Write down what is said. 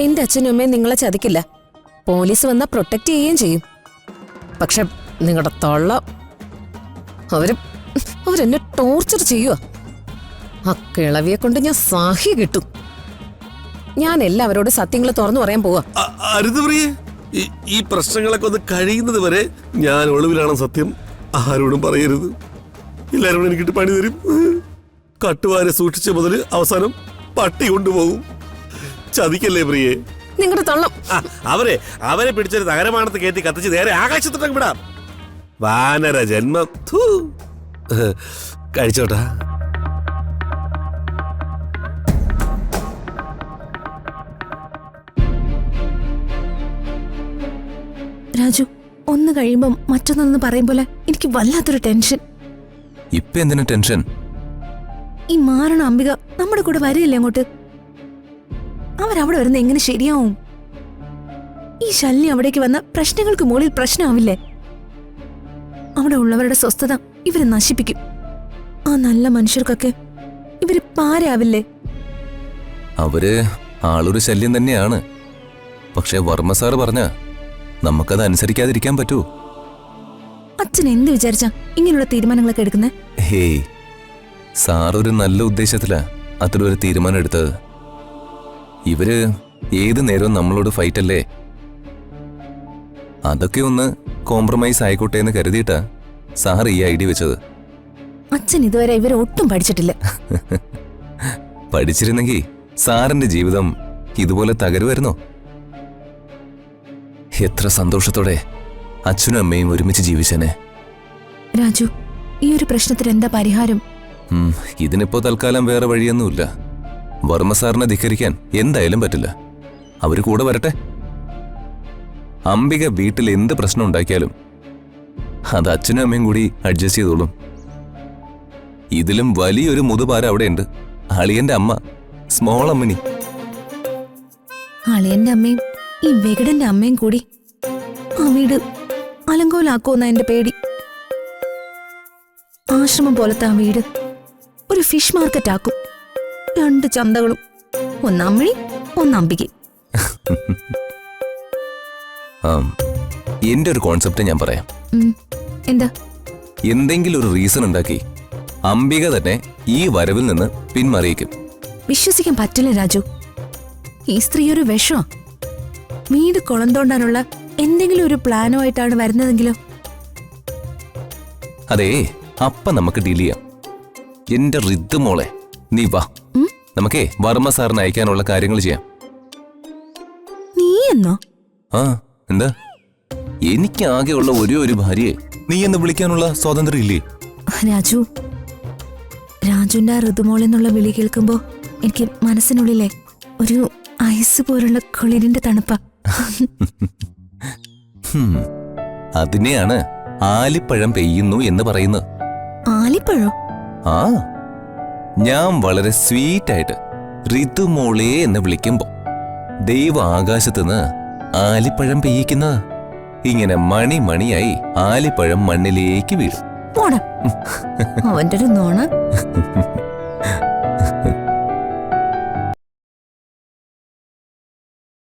എന്റെ അച്ഛനും അമ്മയും നിങ്ങളെ ചതിക്കില്ല. പോലീസ് വന്നാൽ പ്രൊട്ടക്ട് ചെയ്യുകയും ചെയ്യും. പക്ഷെ നിങ്ങളുടെ തള്ള അവരെന്നെ ടോർച്ചർ ചെയ്യുക. ആ കിളവിയെ കൊണ്ട് ഞാൻ സാഹി കിട്ടും. ഞാൻ എല്ലാവരോടും സത്യങ്ങൾ തുറന്നു പറയാൻ പോവാ. അരുത് പ്രിയേ, ഈ പ്രശ്നങ്ങളൊക്കെ ഒന്ന് കഴിയുന്നത് വരെ ഞാൻ ഒളിവിലാണ്. സത്യം ആരോടും പറയരുത്. എല്ലാവരും എനിക്കിട്ട് പണി തരും. കട്ടുവാരെ സൂക്ഷിച്ച മുതൽ അവസാനം പട്ടി കൊണ്ടുപോകും. ചതിക്കല്ലേ പ്രിയേ. നിങ്ങളുടെ തള്ളം അവരെ പിടിച്ചൊരു നഗരമാണത്ത് കയറ്റി കത്തിച്ച് നേരെ ആകാശത്തോട്ടങ്ങ് വിടാം. വാനര ജന്മം. കഴിച്ചോട്ടാ. രാജു, ഒന്ന് കഴിയുമ്പം മറ്റൊന്നെന്ന് പറയും പോലെ എനിക്ക് വല്ലാത്തൊരു ടെൻഷൻ. ഇപ്പൊ എന്തിനാ ടെൻഷൻ? ഈ മാരണ അംബിക നമ്മുടെ കൂടെ വരികയല്ലേ അങ്ങോട്ട്? അവരവിടെ വരുന്ന എങ്ങനെ ശരിയാവും? ഈ ശല്യം അവിടേക്ക് വന്ന പ്രശ്നങ്ങൾക്ക് മുകളിൽ പ്രശ്നമാവില്ലേ? അവിടെ ഉള്ളവരുടെ സ്വസ്ഥത ഇവരെ നശിപ്പിക്കും. ആ നല്ല മനുഷ്യർക്കൊക്കെ ഇവര് പാരാവില്ലേ? അവര് ആളൊരു ശല്യം തന്നെയാണ്. പക്ഷെ വർമ്മ സാറ് പറഞ്ഞ നമുക്കത് അനുസരിക്കാതിരിക്കാൻ പറ്റൂ? അച്ഛൻ എന്ത് വിചാരിച്ചാ ഇങ്ങനെയുള്ള തീരുമാനങ്ങളൊക്കെ എടുക്കുന്നേ? ഹേയ്, സാറൊരു നല്ല ഉദ്ദേശത്തിലാ അത്തരൊരു തീരുമാനം എടുത്തത്. ഇവര് ഏത് നേരവും നമ്മളോട് ഫൈറ്റ് അല്ലേ? അതൊക്കെ ഒന്ന് കോംപ്രമൈസ് ആയിക്കോട്ടെ എന്ന് കരുതിയിട്ടാ സാർ ഈ ഐഡിയ വെച്ചത്. അച്ഛൻ ഇതുവരെ ഇവരെ ഒട്ടും പഠിച്ചിട്ടില്ല. പഠിച്ചിരുന്നെങ്കിൽ സാറിന്റെ ജീവിതം ഇതുപോലെ തകരുമായിരുന്നോ? എത്ര സന്തോഷത്തോടെ അച്ഛനും അമ്മയും ഒരുമിച്ച് ജീവിച്ചേനെ. രാജു, ഈ ഒരു പ്രശ്നത്തിന് എന്താ പരിഹാരം? ഇതിനിപ്പോ തൽക്കാലം വേറെ വഴിയൊന്നുമില്ല. വർമ്മ സാറിനെ ധിക്കരിക്കാൻ എന്തായാലും പറ്റില്ല. അവര് കൂടെ വരട്ടെ. അംബിക വീട്ടിൽ എന്ത് പ്രശ്നം ഉണ്ടാക്കിയാലും അത് അച്ഛനും അമ്മയും കൂടി അഡ്ജസ്റ്റ് ചെയ്തോളും. ഇതിലും വലിയൊരു മുതുപാര അവിടെയുണ്ട്. അളിയന്റെ അമ്മ, സ്മോൾ അമ്മിണി. അളിയന്റെ അമ്മയും ഈ വെകടന്റെ അമ്മയും കൂടി ആ വീട് അലങ്കോലാക്കുമെന്ന എന്റെ പേടി. ആശ്രമം പോലത്തെ ആ വീട് ഒരു ഫിഷ് മാർക്കറ്റ് ആക്കും. 2 ചന്തകളും, ഒന്ന് അമ്മിണി, ഒന്ന് അംബിക. എന്റെ ഒരു കോൺസെപ്റ്റ് ഞാൻ പറയാം. എന്താ? എന്തെങ്കിലും ഒരു റീസൺ ഉണ്ടാക്കി അംബിക തന്നെ ഈ വരവിൽ നിന്ന് പിന്മാറിയേക്കും. വിശ്വസിക്കാൻ പറ്റില്ല രാജു. ഈ സ്ത്രീ ഒരു വിഷമാ. വീട് കുളം തോണ്ടാനുള്ള എന്തെങ്കിലും ഒരു പ്ലാനോ ആയിട്ടാണ് വരുന്നതെങ്കിലോ? അതേ, അപ്പ നമുക്ക് ഡീൽ ചെയ്യാം. എന്റെ റിദ്ദു മോളെ, നീ വാ. നമുക്കേ വർമ്മ സാറിന് അയക്കാനുള്ള കാര്യങ്ങൾ ചെയ്യാം. നീ എന്നോ? ആ, എന്താ? എനിക്ക് ആകെയുള്ള ഒരു ഭാര്യയെ നീ എന്ന് വിളിക്കാനുള്ള സ്വാതന്ത്ര്യം ഇല്ലേ? രാജുന്റെ ഋതുമോൾ എന്നുള്ള വിളി കേൾക്കുമ്പോ എനിക്ക് മനസ്സിനുള്ളിലെ ഒരു ഐസ് പോലുള്ള കുളിരിന്റെ തണുപ്പ. അതിനെയാണ് ആലിപ്പഴം പെയ്യുന്നു എന്ന് പറയുന്നത്. ആലിപ്പഴോ? ആ, ഞാൻ വളരെ സ്വീറ്റായിട്ട് ഋതുമോളെ എന്ന് വിളിക്കുമ്പോ ദൈവ ആകാശത്തുനിന്ന് ആലിപ്പഴം പെയ്യിക്കുന്നത്. ഇങ്ങനെ മണിയായി ആലിപ്പഴം മണ്ണിലേക്ക് വീഴും. അവന്റെ ഒരു നോണ.